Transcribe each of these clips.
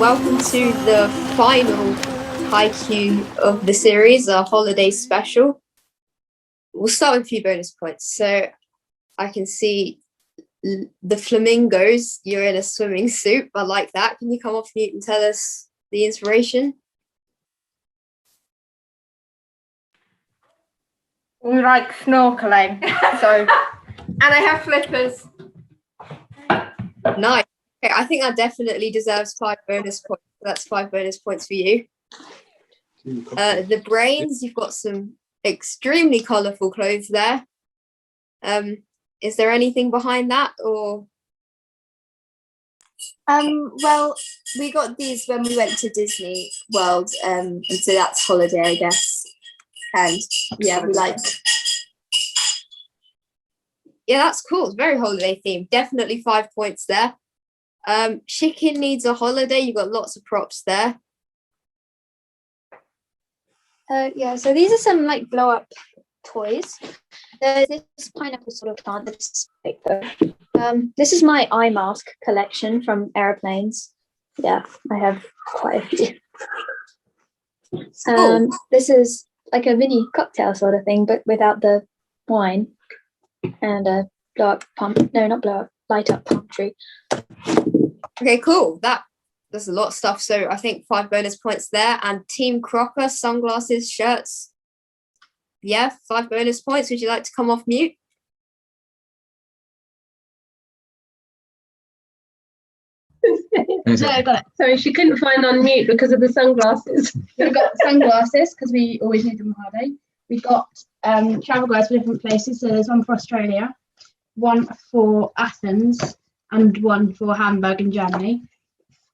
welcome to the final Haiku of the series, our holiday special. We'll start with a few bonus points. So I can see the flamingos, you're in a swimming suit. I like that. Can you come off mute and tell us the inspiration? We like snorkeling, so and I have flippers. Nice. Okay, I think that definitely deserves 5 bonus points. That's 5 bonus points for you. The brains, you've got some extremely colourful clothes there. Is there anything behind that, or? Well, we got these when we went to Disney World, and so that's holiday, I guess. And yeah, we like. Yeah, that's cool. It's very holiday themed. Definitely 5 points there. Chicken needs a holiday. You've got lots of props there. Yeah, so these are some like blow up toys. There's this pineapple sort of plant that's this is my eye mask collection from aeroplanes. Yeah, I have quite a few. This is like a mini cocktail sort of thing, but without the wine. And a blow up pump. No, not blow up. Light up palm tree. Okay, cool. There's a lot of stuff. So I think 5 bonus points there. And Team Crocker, sunglasses, shirts. Yeah, 5 bonus points. Would you like to come off mute? No, I got it. Sorry, she couldn't find on mute because of the sunglasses. We've got sunglasses because we always need them on holiday. We've got travel guides for different places. So there's one for Australia, one for Athens, and one for Hamburg in Germany.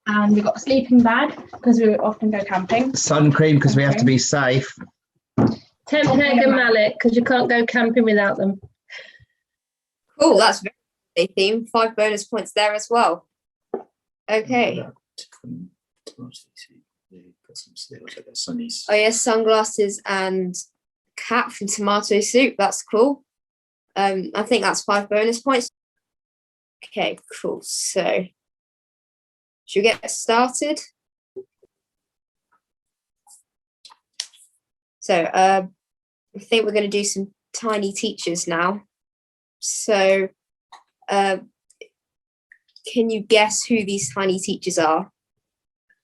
And we've got a sleeping bag because we often go camping. Sun cream because we have to be safe. Tent peg and mallet because you can't go camping without them. Cool, that's very themed. 5 bonus points there as well. Okay. Oh yes, sunglasses and cat from tomato soup. That's cool. I think that's 5 bonus points. Okay, cool. So should we get started? So I think we're going to do some tiny teachers now. So can you guess who these tiny teachers are?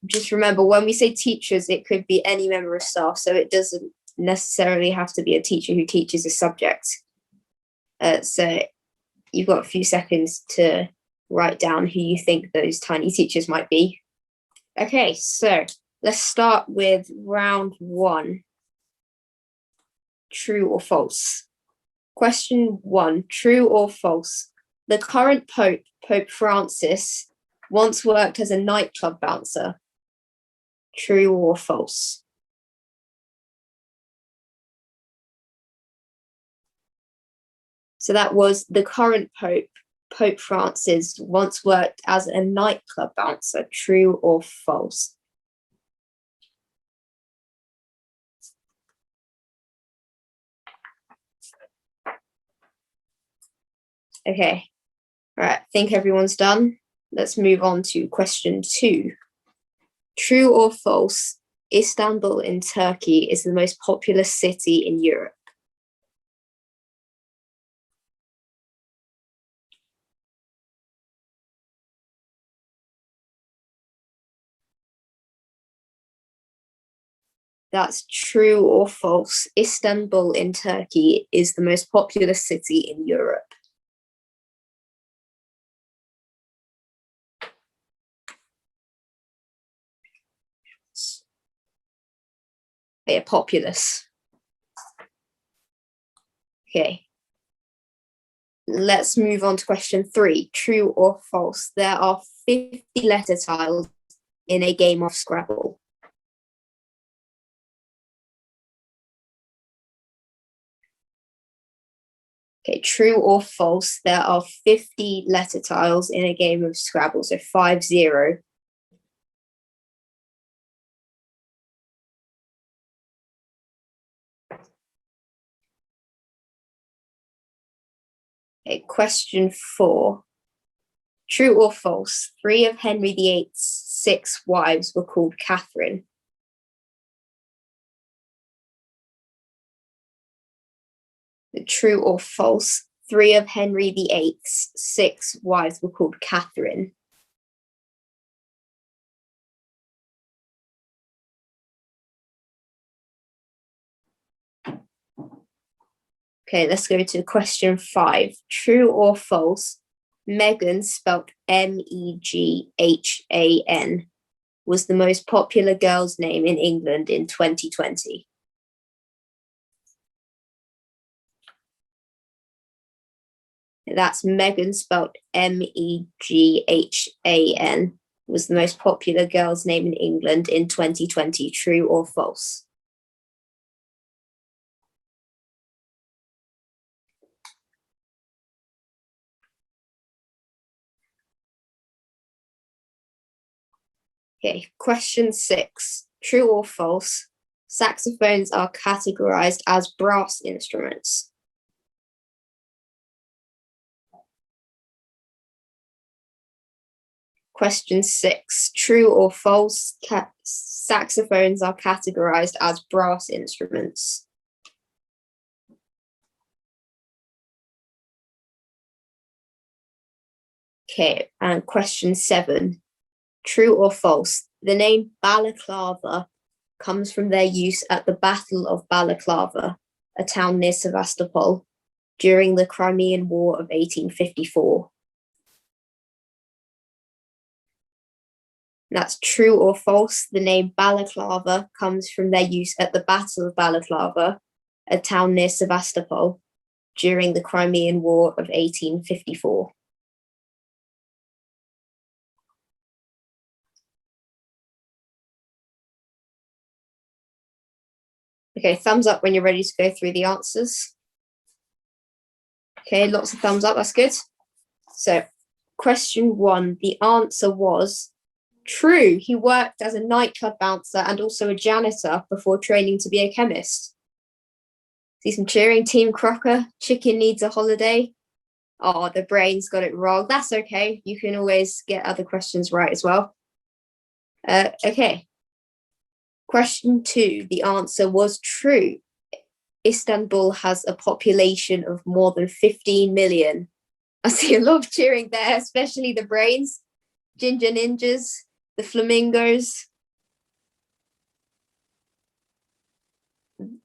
Just remember, when we say teachers, it could be any member of staff, so it doesn't necessarily have to be a teacher who teaches a subject. So you've got a few seconds to write down who you think those tiny teachers might be. Okay, so let's start with round 1. True or false? Question 1, true or false? The current Pope, Pope Francis, once worked as a nightclub bouncer. True or false? So that was the current Pope, Pope Francis, once worked as a nightclub bouncer. True or false? Okay. All right, I think everyone's done. Let's move on to question 2. True or false? Istanbul in Turkey is the most populous city in Europe. That's true or false? Istanbul in Turkey is the most populous city in Europe. Yeah, populous. Okay. Let's move on to question 3. True or false? There are 50 letter tiles in a game of Scrabble. Okay, true or false? There are 50 letter tiles in a game of Scrabble, so 50. Okay, question 4. True or false? 3 of Henry VIII's 6 wives were called Catherine? True or false? 3 of Henry VIII's 6 wives were called Catherine. Okay, let's go to question 5. True or false? Meghan, spelt Meghan, was the most popular girl's name in England in 2020. That's Meghan, spelt Meghan, was the most popular girl's name in England in 2020. True or false? Okay, question 6. True or false? Saxophones are categorized as brass instruments. Question 6. True or false? Saxophones are categorized as brass instruments. Okay, and question 7. True or false? The name balaclava comes from their use at the Battle of Balaclava, a town near Sevastopol, during the Crimean War of 1854. That's true or false. The name balaclava comes from their use at the Battle of Balaclava, a town near Sevastopol, during the Crimean War of 1854. Okay, thumbs up when you're ready to go through the answers. Okay, lots of thumbs up, that's good. So, question 1, the answer was true. He worked as a nightclub bouncer and also a janitor before training to be a chemist. See some cheering, Team Crocker. Chicken needs a holiday. Oh, the brain's got it wrong. That's okay. You can always get other questions right as well. Okay. Question 2, the answer was true. Istanbul has a population of more than 15 million. I see a lot of cheering there, especially the brains, Ginger Ninjas, the Flamingos.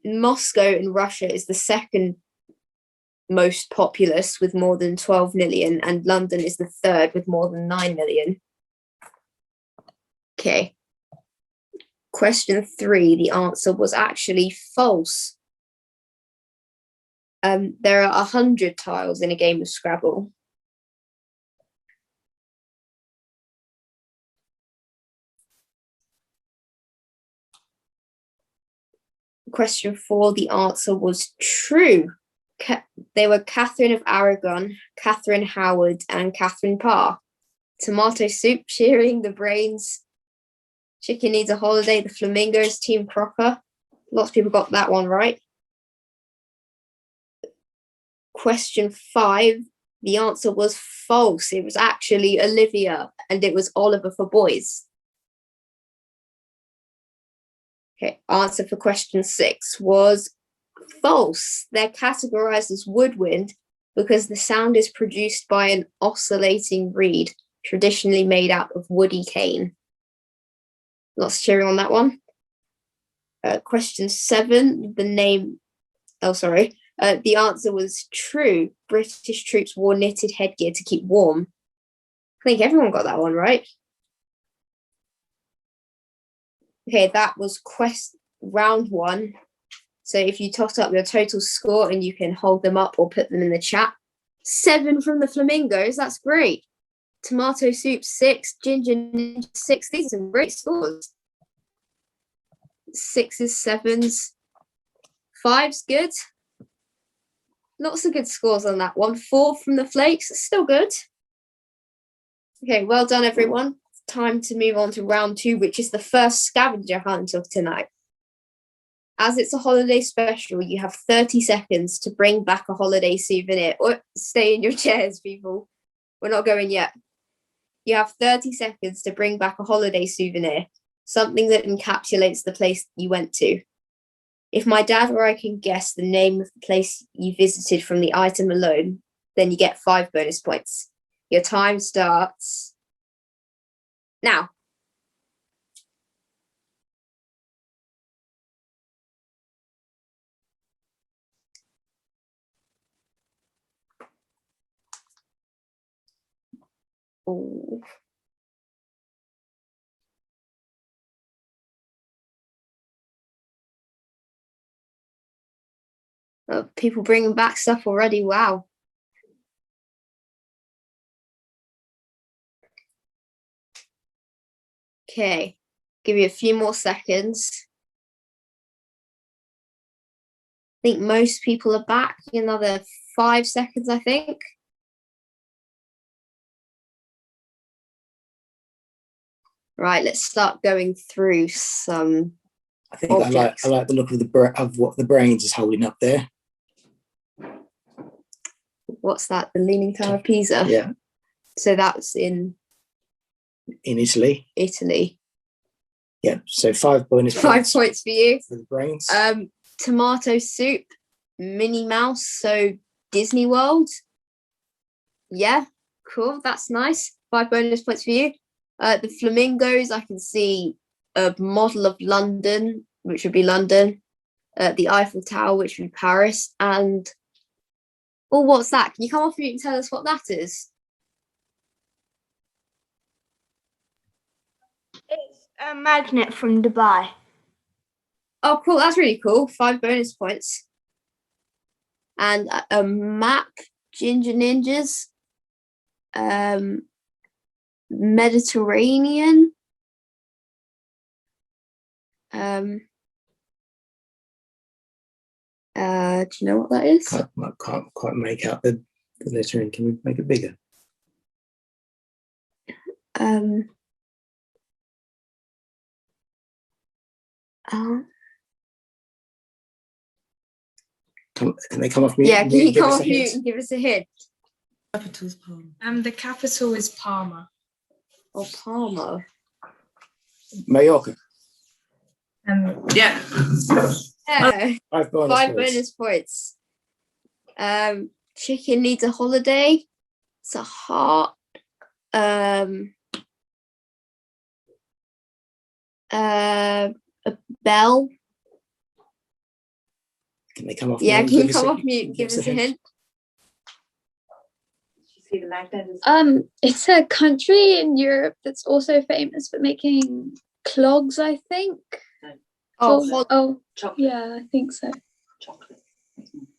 Moscow in Russia is the second most populous with more than 12 million, and London is the third with more than 9 million. Okay. Question 3, the answer was actually false. There are 100 tiles in a game of Scrabble. Question 4, the answer was true. They were Catherine of Aragon, Catherine Howard, and Catherine Parr. Tomato soup, cheering, the brains. Chicken needs a holiday, the Flamingos, Team Crocker. Lots of people got that one right. Question 5, the answer was false. It was actually Olivia, and it was Oliver for boys. Okay, answer for question 6 was false. They're categorized as woodwind because the sound is produced by an oscillating reed, traditionally made out of woody cane. Lots of cheering on that one. Question 7, the answer was true. British troops wore knitted headgear to keep warm. I think everyone got that one right. Okay, that was round 1. So if you tot up your total score, and you can hold them up or put them in the chat. 7 from the Flamingos, that's great. Tomato soup 6, Ginger Ninja 6. These are some great scores. 6s, 7s, 5's good. Lots of good scores on that one. 4 from the Flakes, still good. Okay, well done everyone. It's time to move on to round 2, which is the first scavenger hunt of tonight. As it's a holiday special, you have 30 seconds to bring back a holiday souvenir. Or stay in your chairs, people. We're not going yet. You have 30 seconds to bring back a holiday souvenir, something that encapsulates the place you went to. If my dad or I can guess the name of the place you visited from the item alone, then you get 5 bonus points. Your time starts now. Oh. People bringing back stuff already. Wow. Okay, give you a few more seconds. I think most people are back. Another 5 seconds, I think. Right, let's start going through some. I think I like the look of what the brains is holding up there. What's that? The Leaning Tower of Pisa. Yeah. So that's in Italy. Italy. Yeah. So 5 bonus 5 points points for you. for the brains. Tomato soup, Minnie Mouse, so Disney World. Yeah, cool. That's nice. 5 bonus points for you. The flamingos, I can see a model of London, which would be London. The Eiffel Tower, which would be Paris. And oh, what's that? Can you come off mute and tell us what that is? It's a magnet from Dubai. Oh, cool. That's really cool. 5 bonus points. And a map, Ginger Ninjas. Mediterranean. Do you know what that is? Can't quite make out the lettering. Can we make it bigger? Can Can they come off mute? yeah, can you come off mute and give us a hint? Capital's Palma. The capital is Palma. Oh, Palma. Mallorca. Yeah. Yeah. 5 bonus 5 points. bonus points. Chicken needs a holiday. It's a heart. A bell. Can they come off Yeah, mute? can you come off mute and give us a hint? See the magnet is It's a country in Europe that's also famous for making clogs, I think. Oh, chocolate. Yeah, I think so. Chocolate.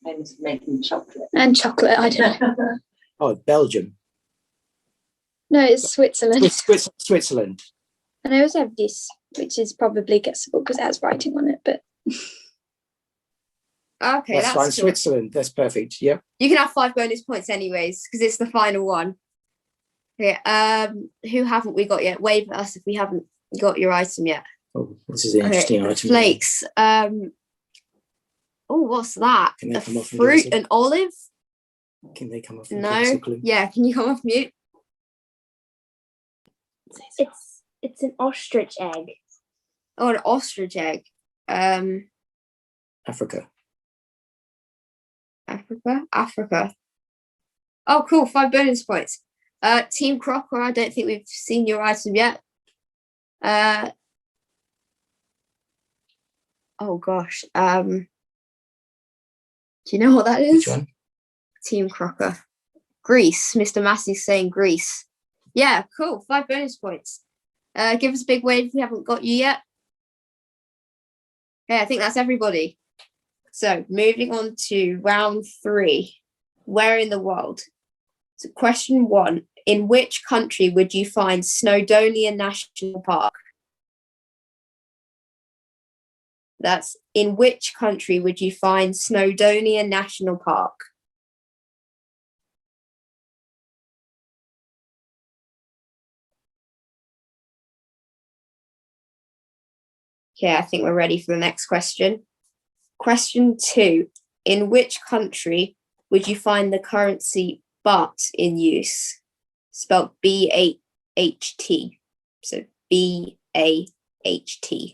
Famous for making chocolate. And chocolate, I don't know. Oh, Belgium. No, it's Switzerland. Switzerland. And I also have this, which is probably guessable because it has writing on it, but okay, That's fine. cool. Switzerland. That's perfect. Yep. You can have 5 bonus points anyways, because it's the final one. Okay, who haven't we got yet? Wave at us if we haven't got your item yet. Oh, this is an interesting item. Flakes. Oh, what's that? Can they A come off and give us fruit, a- an olive? Can they come off? And give us No. a clue? Yeah, can you come off mute? it's an ostrich egg. Oh, an ostrich egg. Africa. Africa. Oh, cool. 5 bonus points. Team Crocker, I don't think we've seen your item yet. Oh gosh. Do you know what that is? Which one? Team Crocker. Greece. Mr. Massey's saying Greece. Yeah, cool. 5 bonus points. Give us a big wave if we haven't got you yet. Yeah, I think that's everybody. So moving on to round 3. Where in the world? So question 1. In which country would you find Snowdonia National Park? That's in which country would you find Snowdonia National Park? Okay, I think we're ready for the next question. Question 2. In which country would you find the currency baht in use? Spelled B-A-T. So BAHT.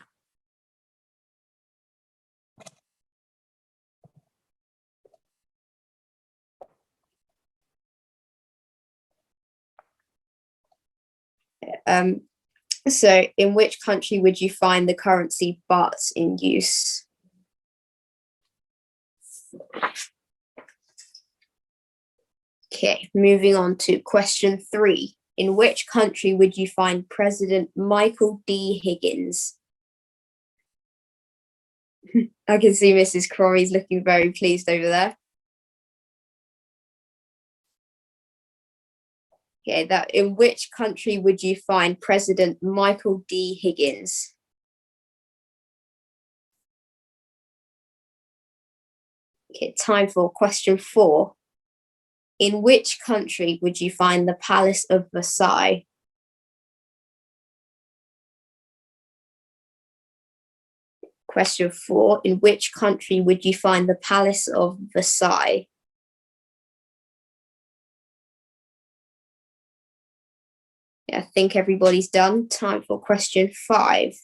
So in which country would you find the currency baht in use? Okay, moving on to question 3. In which country would you find President Michael D. Higgins? I can see Mrs. Crowley's looking very pleased over there. Okay, in which country would you find President Michael D. Higgins? Okay, time for question 4. In which country would you find the Palace of Versailles? Question 4. In which country would you find the Palace of Versailles? I think everybody's done. Time for question 5.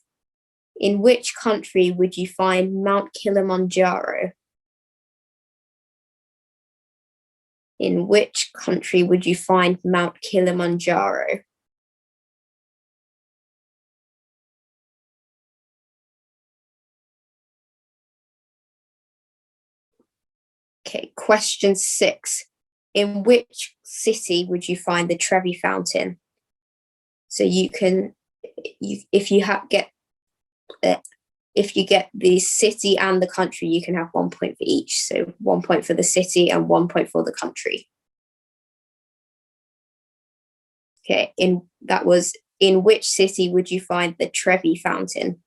In which country would you find Mount Kilimanjaro? In which country would you find Mount Kilimanjaro? Okay, question 6. In which city would you find the Trevi Fountain? So you can, if you get the city and the country, you can have 1 point for each. So 1 point for the city and 1 point for the country. Okay, in which city would you find the Trevi Fountain?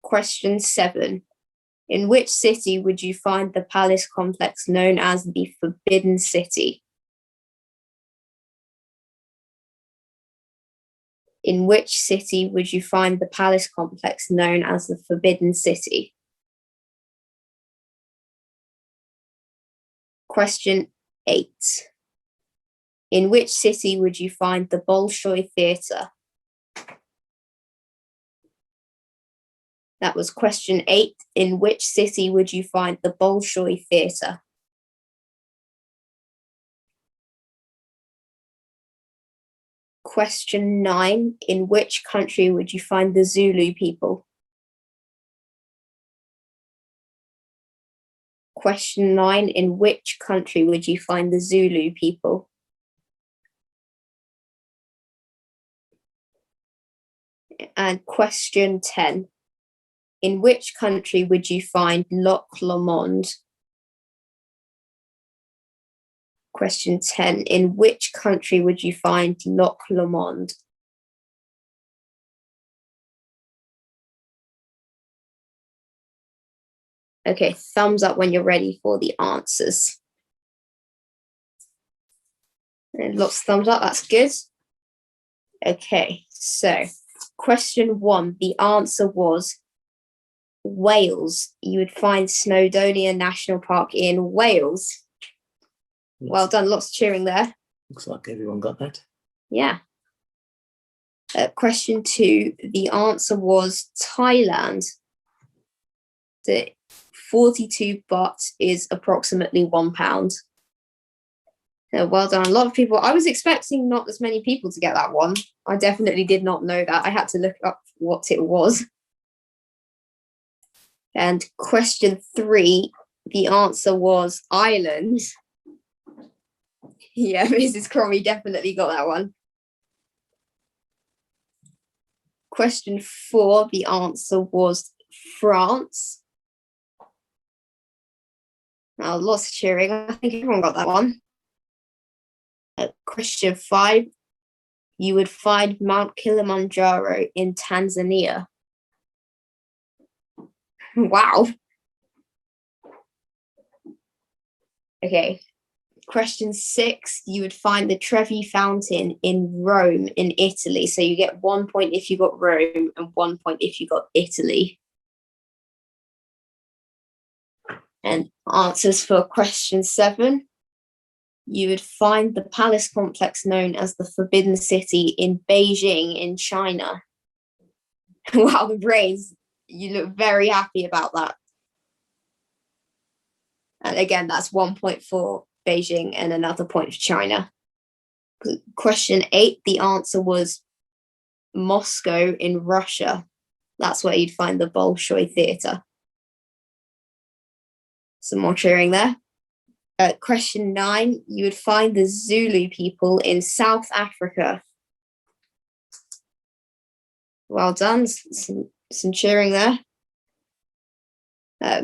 Question 7. In which city would you find the palace complex known as the Forbidden City? In which city would you find the palace complex known as the Forbidden City? Question 8. In which city would you find the Bolshoi Theatre? That was question 8. In which city would you find the Bolshoi Theatre? Question 9. In which country would you find the Zulu people? Question 9. In which country would you find the Zulu people? And question 10. In which country would you find Loch Lomond? Question 10. In which country would you find Loch Lomond? Okay, thumbs up when you're ready for the answers. And lots of thumbs up, that's good. Okay, so question 1, the answer was Wales. You would find Snowdonia National Park in Wales. Well done, lots of cheering there. Looks like everyone got that. Yeah. Question 2, the answer was Thailand. The 42 baht is approximately £1. Well done. A lot of people, I was expecting not as many people to get that one. I definitely did not know that. I had to look up what it was. And question 3, the answer was Ireland. Yeah, Mrs. Cromie definitely got that one. Question 4, the answer was France. Now, lots of cheering. I think everyone got that one. Question 5, you would find Mount Kilimanjaro in Tanzania. Wow. Okay. Question 6, you would find the Trevi Fountain in Rome in Italy. So you get 1 point if you got Rome and 1 point if you got Italy. And answers for question 7. You would find the palace complex known as the Forbidden City in Beijing in China. Wow, the brains, you look very happy about that. And again, that's 1 point for Beijing and another point for China. Question 8, the answer was Moscow in Russia. That's where you'd find the Bolshoi Theatre. Some more cheering there. Question 9, you would find the Zulu people in South Africa. Well done, some cheering there.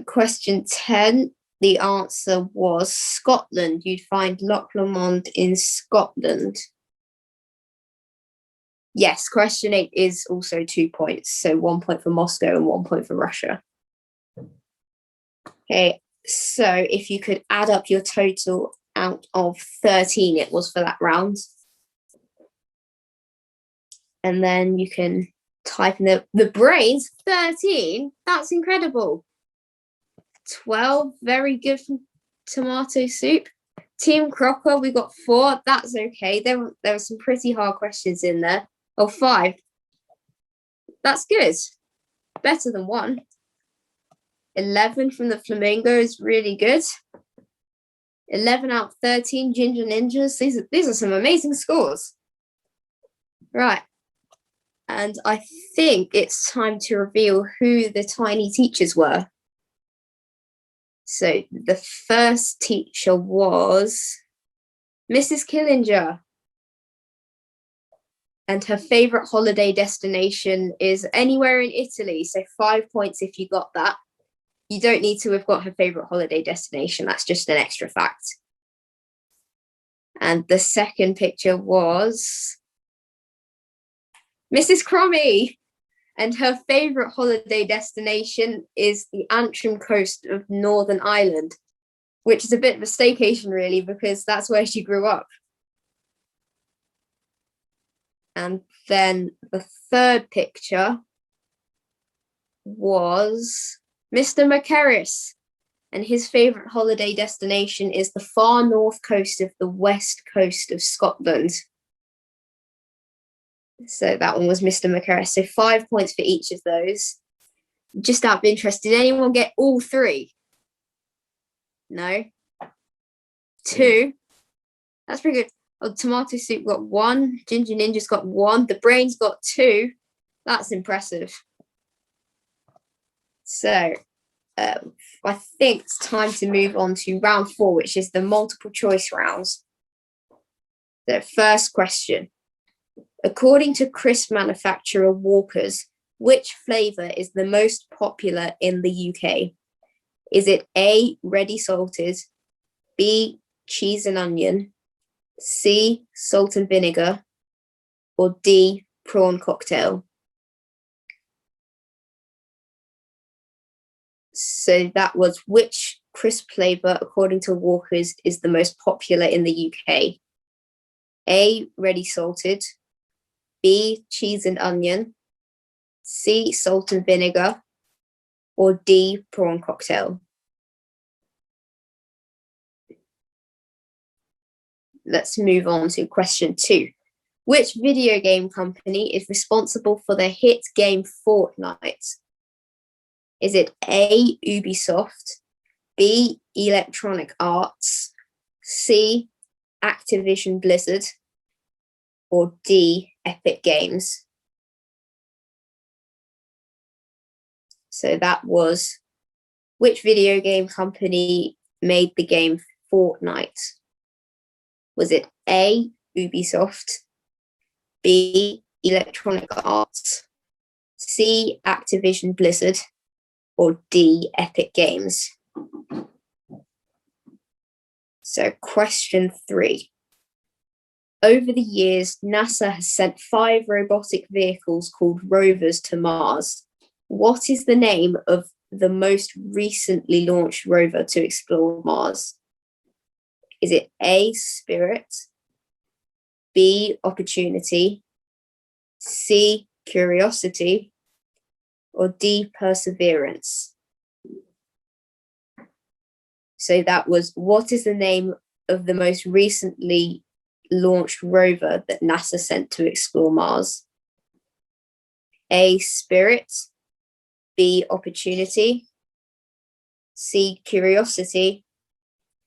Question 10, the answer was Scotland. You'd find Loch Lomond in Scotland. Yes, question 8 is also 2 points. So 1 point for Moscow and 1 point for Russia. Okay, so if you could add up your total out of 13, it was for that round. And then you can type in the brains, 13. That's incredible. 12, very good from tomato soup. Team Crocker, we got 4. That's okay. There were some pretty hard questions in there. Oh, 5. That's good. Better than 1. 11 from the Flamingo is really good. 11 out of 13 Ginger Ninjas. These are some amazing scores. Right. And I think it's time to reveal who the tiny teachers were. So the first teacher was Mrs. Killinger. And her favourite holiday destination is anywhere in Italy. So 5 points if you got that. You don't need to have got her favourite holiday destination. That's just an extra fact. And the second picture was Mrs. Cromie. And her favourite holiday destination is the Antrim coast of Northern Ireland, which is a bit of a staycation, really, because that's where she grew up. And then the third picture was Mr. McCarris, and his favourite holiday destination is the far north coast of the west coast of Scotland. So that one was Mr. McCarris. So 5 points for each of those. Just out of interest, did anyone get all 3? No? 2? That's pretty good. Oh, Tomato Soup got 1. Ginger Ninja's got 1. The Brains got 2. That's impressive. So I think it's time to move on to round 4, which is the multiple choice rounds. The first question. According to crisp manufacturer Walker's, which flavour is the most popular in the UK? Is it A, ready salted, B, cheese and onion, C, salt and vinegar, or D, prawn cocktail? So that was which crisp flavour, according to Walker's, is the most popular in the UK? A, ready salted, B, cheese and onion, C, salt and vinegar, or D, prawn cocktail? Let's move on to question 2. Which video game company is responsible for the hit game Fortnite? Is it A, Ubisoft, B, Electronic Arts, C, Activision Blizzard, or D, Epic Games? So that was which video game company made the game Fortnite? Was it A, Ubisoft, B, Electronic Arts, C, Activision Blizzard, or D, Epic Games? So question 3. Over the years, NASA has sent 5 robotic vehicles called rovers to Mars. What is the name of the most recently launched rover to explore Mars? Is it A, Spirit, B, Opportunity, C, Curiosity, or D, Perseverance? So that was, what is the name of the most recently launched rover that NASA sent to explore Mars? A, Spirit. B, Opportunity. C, Curiosity.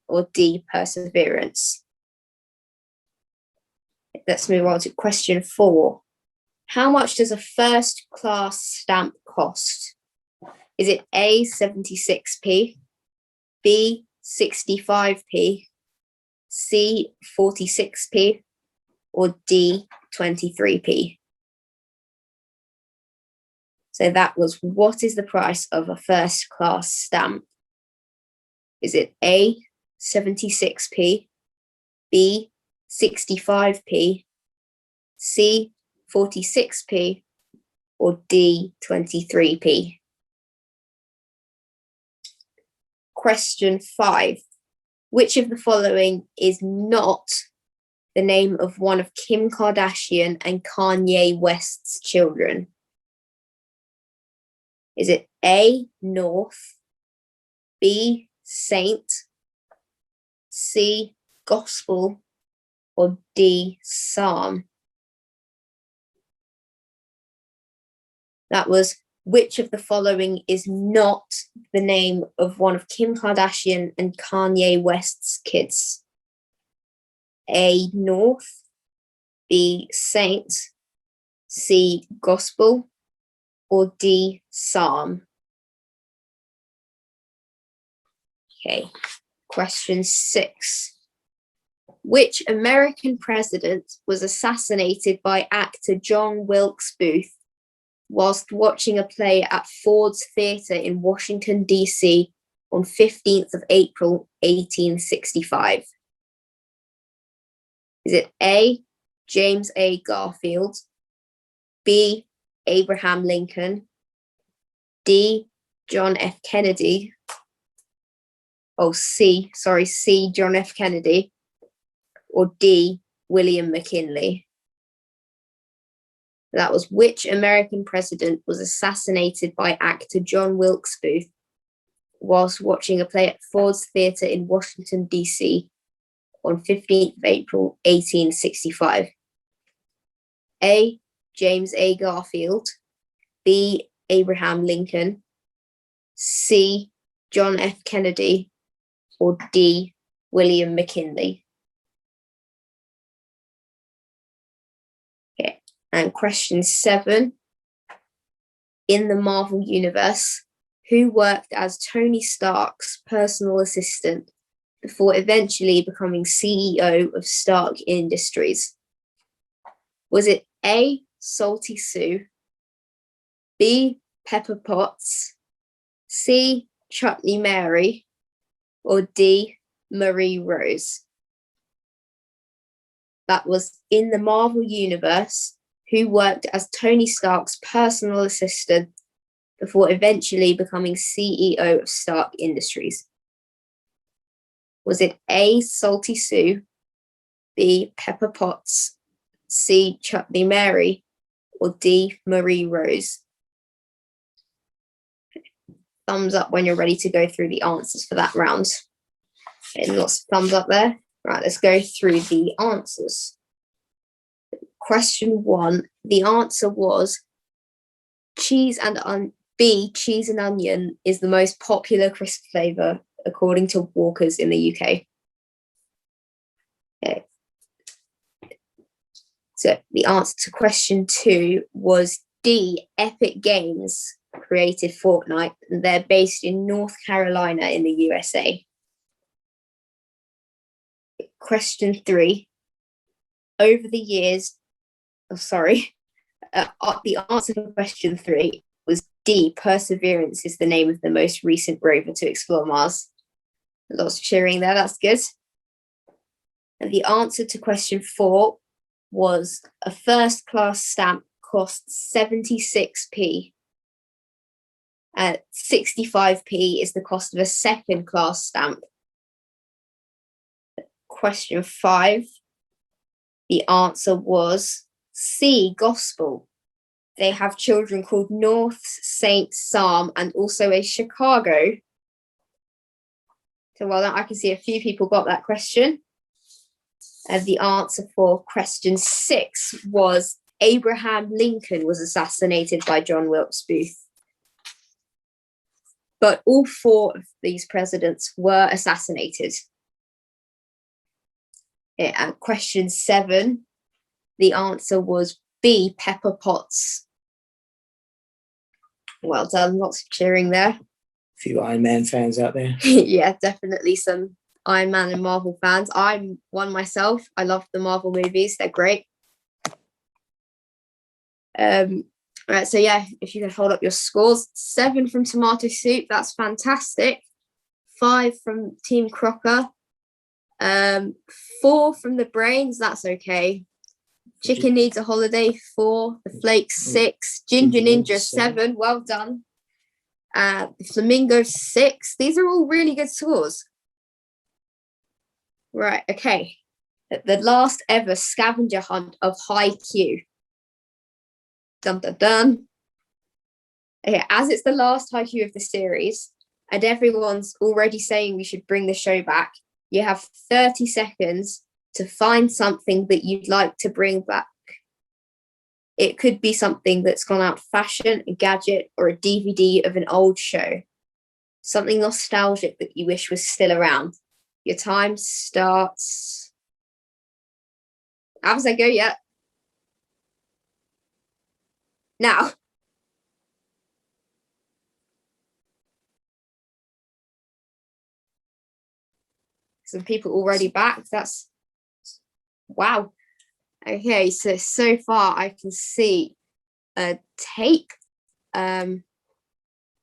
Or D, Perseverance. Let's move on to question 4. How much does a first class stamp cost? Is it A, 76p, B, 65p, C, 46p, or D, 23p? So that was, what is the price of a first class stamp? Is it A, 76p, B, 65p, C, 46p, or D, 23p? Question 5. Which of the following is not the name of one of Kim Kardashian and Kanye West's children? Is it A, North, B, Saint, C, Gospel, or D, Psalm? That was, which of the following is not the name of one of Kim Kardashian and Kanye West's kids? A, North, B, Saint, C, Gospel, or D, Psalm? Okay, question 6. Which American president was assassinated by actor John Wilkes Booth whilst watching a play at Ford's Theatre in Washington, D.C. on 15th of April, 1865? Is it A, James A. Garfield, B, Abraham Lincoln, D, John F. Kennedy, C, John F. Kennedy, or D, William McKinley? That was, which American president was assassinated by actor John Wilkes Booth whilst watching a play at Ford's Theatre in Washington, D.C. on 15th of April, 1865? A, James A. Garfield, B, Abraham Lincoln, C, John F. Kennedy, or D, William McKinley? Okay, and question 7. In the Marvel Universe, who worked as Tony Stark's personal assistant before eventually becoming CEO of Stark Industries? Was it A, Salty Sue, B, Pepper Potts, C, Chutney Mary, or D, Marie Rose? That was, in the Marvel Universe, who worked as Tony Stark's personal assistant before eventually becoming CEO of Stark Industries? Was it A, Salty Sue, B, Pepper Potts, C, Chutney Mary, or D, Marie Rose? Thumbs up when you're ready to go through the answers for that round. And lots of thumbs up there. Right, let's go through the answers. Question 1, the answer was cheese and onion is the most popular crisp flavour according to Walkers in the UK. Okay. So the answer to question 2 was D, Epic Games created Fortnite, and they're based in North Carolina in the USA. Question 3, over the years, the answer for question 3 was D, Perseverance is the name of the most recent rover to explore Mars. Lots of cheering there, that's good. And the answer to question 4 was a first class stamp costs 76p. 65p is the cost of a second class stamp. Question 5, the answer was C, Gospel. They have children called North, Saint, Psalm, and also a Chicago. So well done. I can see a few people got that question. The answer for question 6 was Abraham Lincoln was assassinated by John Wilkes Booth. But all 4 of these presidents were assassinated. At question 7, the answer was B, Pepper Potts. Well done, lots of cheering there. A few Iron Man fans out there. Yeah, definitely some Iron Man and Marvel fans. I'm one myself. I love the Marvel movies. They're great. Right, so yeah, if you could hold up your scores. 7 from Tomato Soup, that's fantastic. 5 from Team Crocker. 4 from the Brains, that's okay. Chicken Needs a Holiday, 4. The Flakes, 6. Ginger Ninja, 7. Well done. The Flamingo, 6. These are all really good scores. Right, okay. The last ever scavenger hunt of Haiku. Dun dun dun. Okay, as it's the last Haiku of the series, and everyone's already saying we should bring the show back, you have 30 seconds to find something that you'd like to bring back. It could be something that's gone out of fashion, a gadget, or a DVD of an old show. Something nostalgic that you wish was still around. Your time starts. How does that go yet? Now. Some people already back. That's wow. Okay, so far I can see a tape,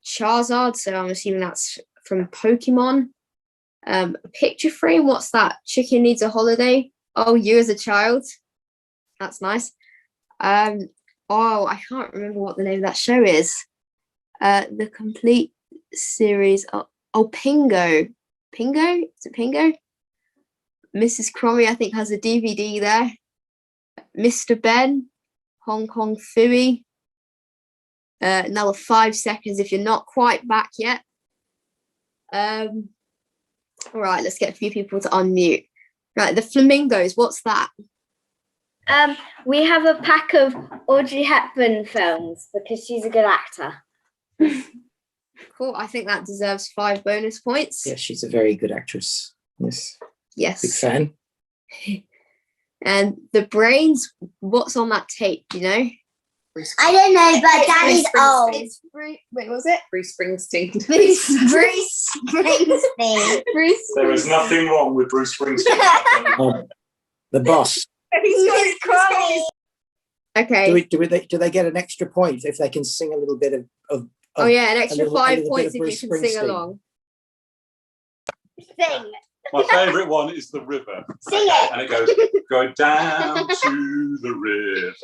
Charizard, so I'm assuming that's from Pokemon. A picture frame, what's that? Chicken Needs a Holiday. Oh, You as a Child. That's nice. Oh, I can't remember what the name of that show is. The complete series. Oh, Pingo. Pingo? Is it Pingo? Mrs. Cromie, I think, has a DVD there. Mr. Ben, Hong Kong Phooey. Another 5 seconds if you're not quite back yet. All right, let's get a few people to unmute. Right, the Flamingos, what's that? We have a pack of Audrey Hepburn films because she's a good actor. Cool, I think that deserves 5 bonus points. Yes, she's a very good actress. Yes. Yes. Big fan. And the Brains, what's on that tape, do you know? I don't know, but Daddy's old. It's wait, was it? Bruce Springsteen. Bruce Springsteen. Bruce. There is nothing wrong with Bruce Springsteen. The boss. Miss Crowley. Okay. Do they get an extra point if they can sing a little bit of Oh yeah, an extra little 5 bit points of if Bruce you can sing Springsteen. along. Sing. My favourite one is The River. Sing it. And it goes, go down to the river,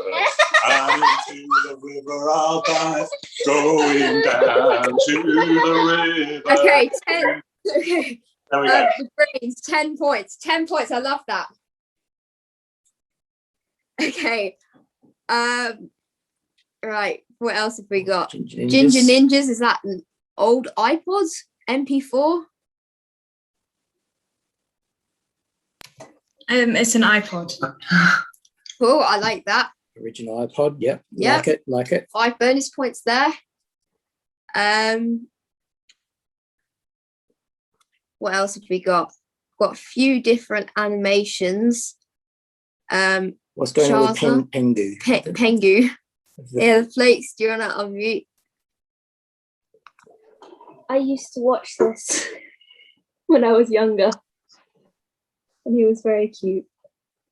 and into the river I'll dive, going down to the river. Okay, 10. Okay. There we go. The Brains, 10 points. 10 points, I love that. Okay. Right, what else have we got? Ginger Ninjas, is that an old iPod? MP4? It's an iPod. Cool, I like that. Original iPod, yep. Yep. Like it. 5 bonus points there. What else have we got? Got a few different animations. What's going on with Charizard. Pengu? Pengu. Yeah, the Flakes, do you want to unmute? I used to watch this when I was younger. And he was very cute,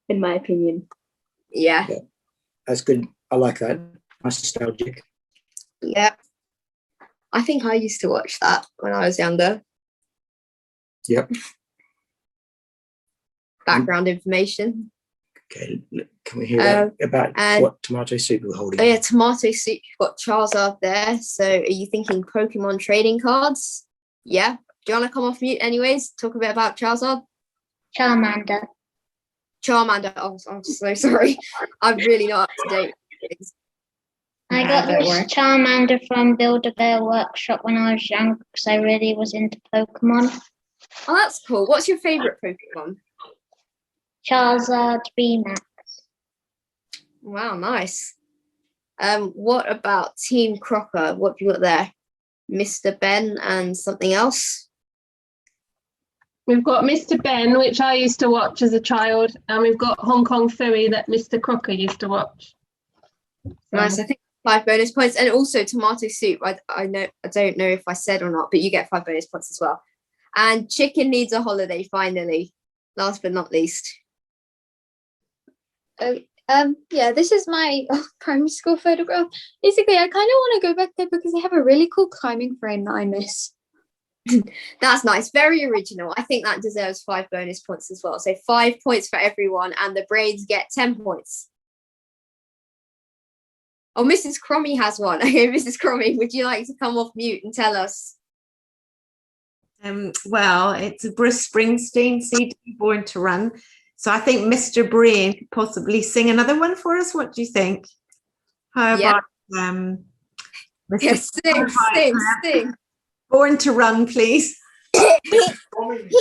in my opinion. Yeah. That's good. I like that. Nostalgic. Yeah. I think I used to watch that when I was younger. Yep. Background information. Okay, can we hear about what Tomato Soup we're holding? Oh yeah, Tomato Soup. You've got Charizard there. So are you thinking Pokemon trading cards? Yeah. Do you want to come off mute anyways? Talk a bit about Charizard? Charmander. Oh, I'm so sorry. I'm really not up to date. I got Don't this worry. Charmander from Build-A-Bear Workshop when I was young because I really was into Pokemon. Oh, that's cool. What's your favourite Pokemon? Charizard VMAX. Wow, nice. What about Team Crocker? What have you got there? Mr. Ben and something else? We've got Mr. Ben, which I used to watch as a child, and we've got Hong Kong Phooey that Mr. Crocker used to watch. Nice. I think 5 bonus points, and also tomato soup. I don't know if I said or not, but you get 5 bonus points as well. And chicken needs a holiday. Finally, last but not least. Yeah, this is my primary school photograph. Basically, I kind of want to go back there because they have a really cool climbing frame that I miss. That's nice. Very original. I think that deserves 5 bonus points as well. So 5 points for everyone, and the brains get 10 points. Oh, Mrs. Crommy has one. Okay, Mrs. Crommy, would you like to come off mute and tell us? Well, it's a Bruce Springsteen CD, Born to Run. So I think Mr. Brain could possibly sing another one for us. What do you think? How about Mr. Yes, sing. Born to Run, please. He's refused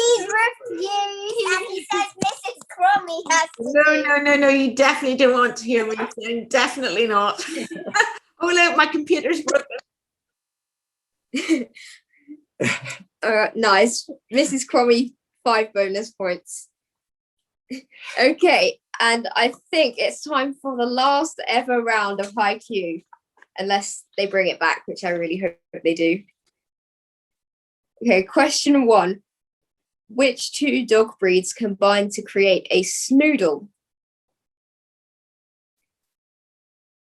and he says Mrs. Crummy has to No, you definitely don't want to hear me sing. Definitely not. Oh, look, my computer's broken. Nice. Mrs. Crommy, 5 bonus points. Okay, and I think it's time for the last ever round of Haiku, unless they bring it back, which I really hope they do. Okay, question 1. Which 2 dog breeds combine to create a snoodle?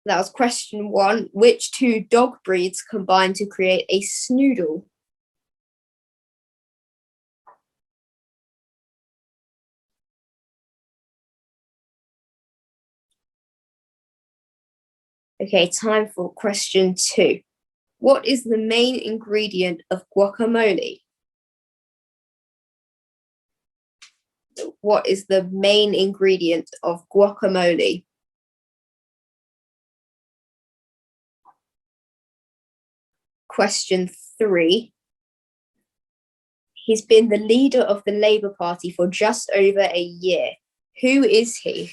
That was question 1. Which 2 dog breeds combine to create a snoodle? Okay, time for question 2. What is the main ingredient of guacamole? What is the main ingredient of guacamole? Question 3. He's been the leader of the Labour Party for just over a year. Who is he?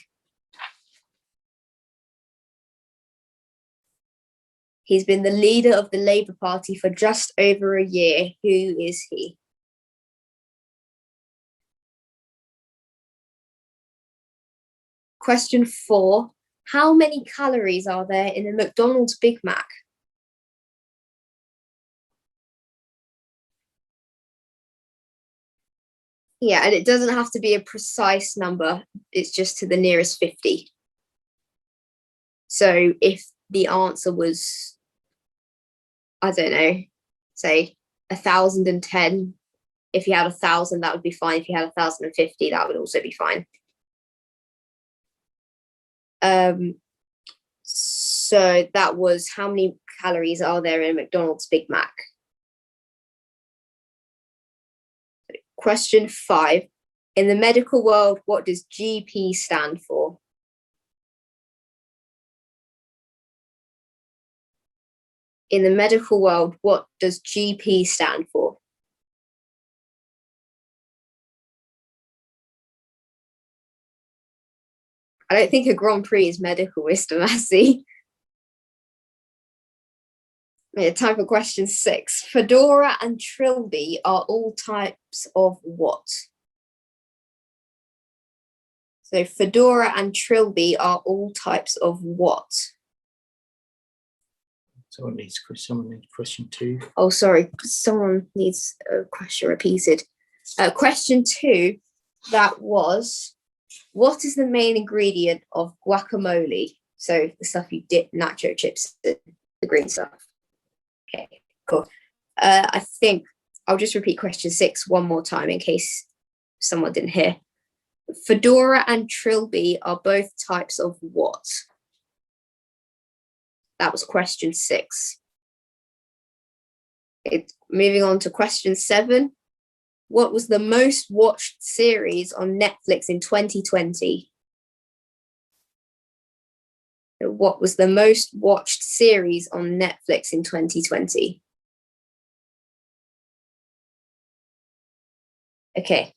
He's been the leader of the Labour Party for just over a year. Who is he? Question 4. How many calories are there in a McDonald's Big Mac? Yeah, and it doesn't have to be a precise number. It's just to the nearest 50. So if the answer was, I don't know, say 1,010. If you had 1,000, that would be fine. If you had 1,050, that would also be fine. So that was how many calories are there in a McDonald's Big Mac? Question 5. In the medical world, what does GP stand for? In the medical world, what does GP stand for? I don't think a Grand Prix is medical, Mr. Massey. Yeah, time for question 6. Fedora and Trilby are all types of what? So Fedora and Trilby are all types of what? Someone needs question 2. Oh, sorry. Someone needs a question repeated. Question 2, that was, what is the main ingredient of guacamole? So the stuff you dip nacho chips in, the green stuff. Okay, cool. I think I'll just repeat question 6 one more time in case someone didn't hear. Fedora and Trilby are both types of what? That was question 6. Moving on to question 7. What was the most watched series on Netflix in 2020? What was the most watched series on Netflix in 2020? Okay,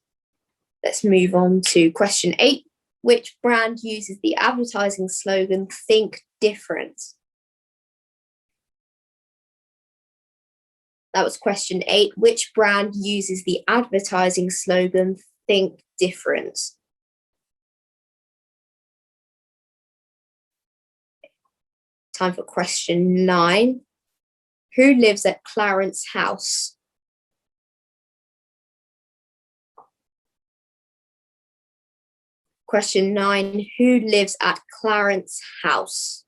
let's move on to question 8. Which brand uses the advertising slogan, "Think Different"? That was question 8. Which brand uses the advertising slogan, "Think Different"? Time for question 9. Who lives at Clarence House? Question 9. Who lives at Clarence House?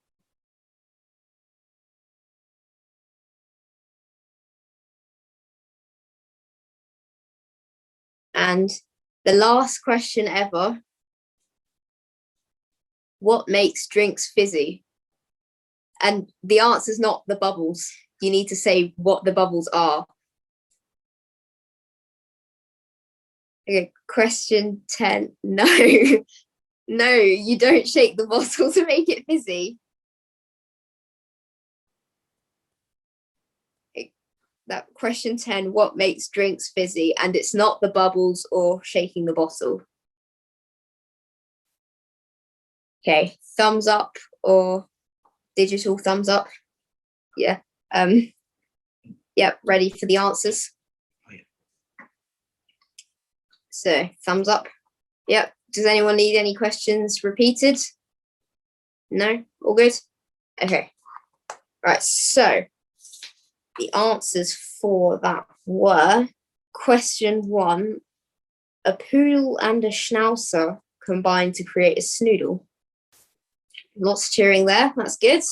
And the last question ever. What makes drinks fizzy? And the answer is not the bubbles. You need to say what the bubbles are. Okay, question 10. No. No, you don't shake the bottle to make it fizzy. That question 10, what makes drinks fizzy? And it's not the bubbles or shaking the bottle. Okay, thumbs up or digital thumbs up. Yeah. Yep, ready for the answers. So thumbs up. Yep. Does anyone need any questions repeated? No? All good? Okay. Right, so the answers for that were question 1, a poodle and a schnauzer combined to create a snoodle. Lots of cheering there, that's good.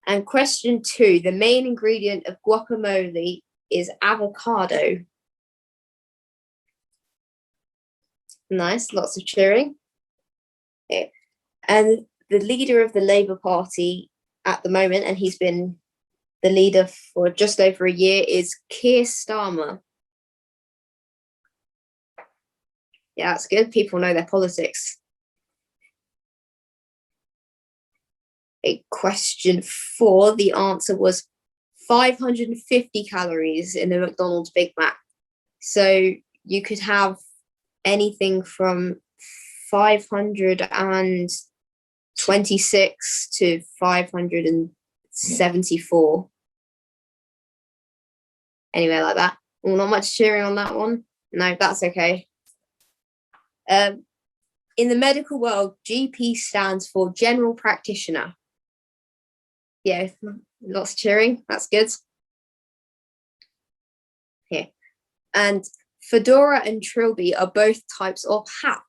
And question 2, the main ingredient of guacamole is avocado. Nice, lots of cheering. Okay. And the leader of the Labour Party at the moment, and he's been the leader for just over a year, is Keir Starmer. Yeah, that's good. People know their politics. Okay, question 4, the answer was 550 calories in the McDonald's Big Mac. So you could have anything from 526 to 574. Anyway, like that. Well, not much cheering on that one. No, that's okay. In the medical world, GP stands for general practitioner. Yeah, lots of cheering. That's good. Here. And fedora and trilby are both types of hat.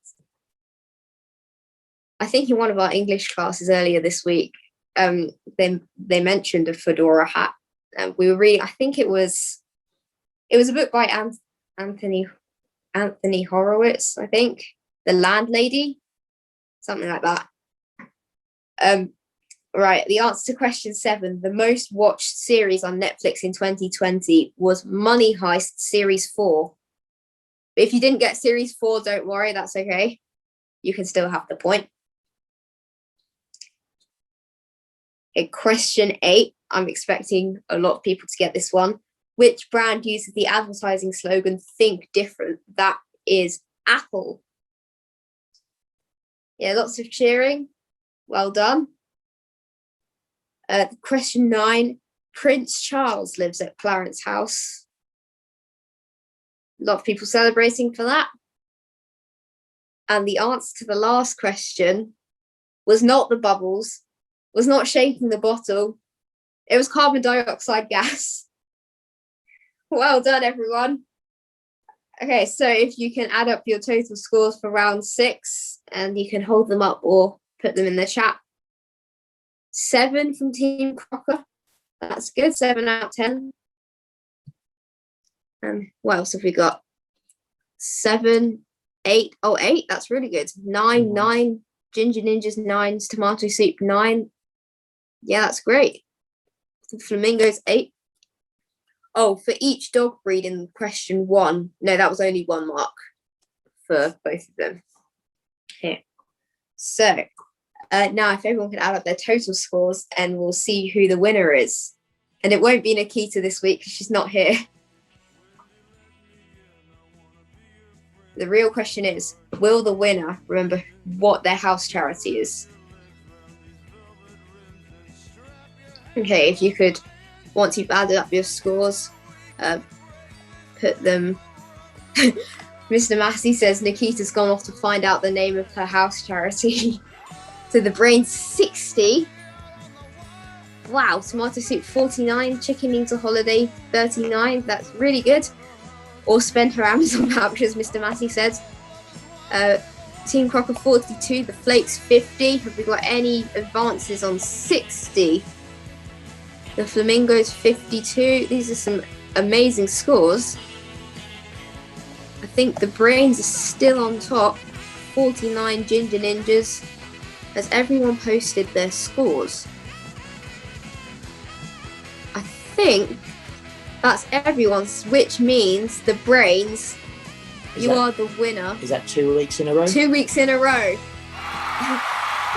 I think in one of our English classes earlier this week, they mentioned a fedora hat. And we were reading, I think it was a book by Anthony Horowitz, I think. The Landlady, something like that. Right, the answer to question 7, the most watched series on Netflix in 2020 was Money Heist Series 4. But if you didn't get Series 4, don't worry, that's okay. You can still have the point. Okay, question 8, I'm expecting a lot of people to get this one. Which brand uses the advertising slogan, "Think Different"? That is Apple. Yeah, lots of cheering. Well done. Question 9, Prince Charles lives at Clarence House. A lot of people celebrating for that. And the answer to the last question was not the bubbles, was not shaking the bottle. It was carbon dioxide gas. Well done, everyone. Okay, so if you can add up your total scores for round 6, and you can hold them up or put them in the chat. 7 from Team Crocker. That's good. 7 out of 10. What else have we got? 7, 8. Oh, 8. That's really good. 9, 9. Ginger Ninjas, 9s. Tomato Soup, 9. Yeah, that's great. Flamingos, 8. Oh, for each dog breed in question 1. No, that was only 1 mark for both of them. Here. So, now if everyone can add up their total scores, and we'll see who the winner is. And it won't be Nikita this week because she's not here. The real question is, will the winner remember what their house charity is? Okay, if you could, once you've added up your scores, put them. Mr. Massey says Nikita's gone off to find out the name of her house charity. So the brain's 60. Wow, tomato soup 49, chicken needs a holiday 39. That's really good. Or spend her Amazon vouchers, Mr. Massey says. Team Crocker 42, the flakes 50. Have we got any advances on 60? The flamingos 52. These are some amazing scores. I think the brains are still on top. 49 Ginger Ninjas. Has everyone posted their scores? I think that's everyone's, which means the brains, you are the winner. Is that 2 weeks in a row? 2 weeks in a row.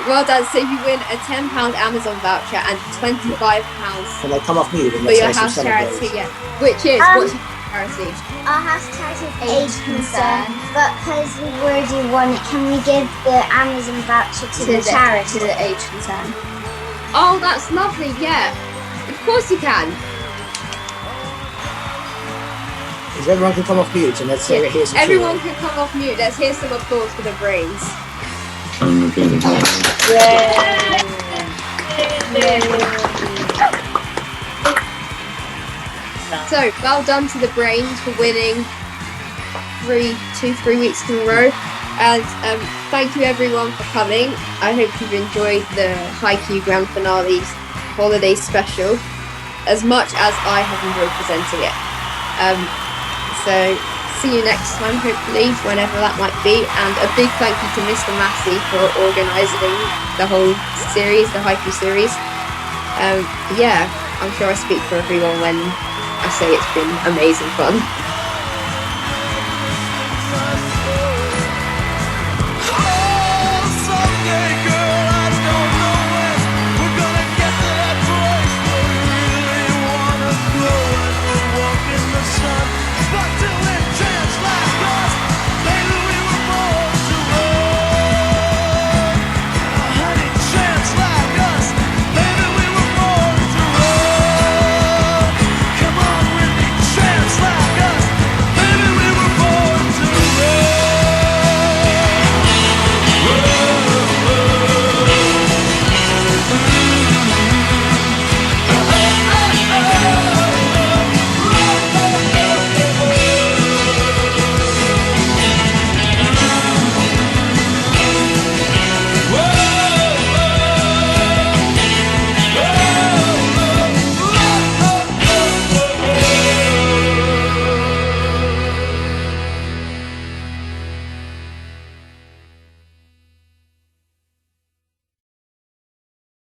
Well done. So you win a £10 Amazon voucher and £25 Can they come off mute? for your house charity. Yeah. Which is, what's your charity? Our house charity is age concern, but because we've already won it, can we give the Amazon voucher to the charity? To the age concern. Oh, that's lovely. Yeah. Of course you can. Is everyone can come off mute and let's hear some Everyone can come off mute. Let's hear some applause for the brains. So, well done to the brains for winning 3 weeks in a row. And thank you everyone for coming. I hope you've enjoyed the Haiku Grand Finale's holiday special as much as I have enjoyed presenting it. So see you next time, hopefully, whenever that might be. And a big thank you to Mr. Massey for organising the whole series, the Haiku series. Yeah, I'm sure I speak for everyone when I say it's been amazing fun.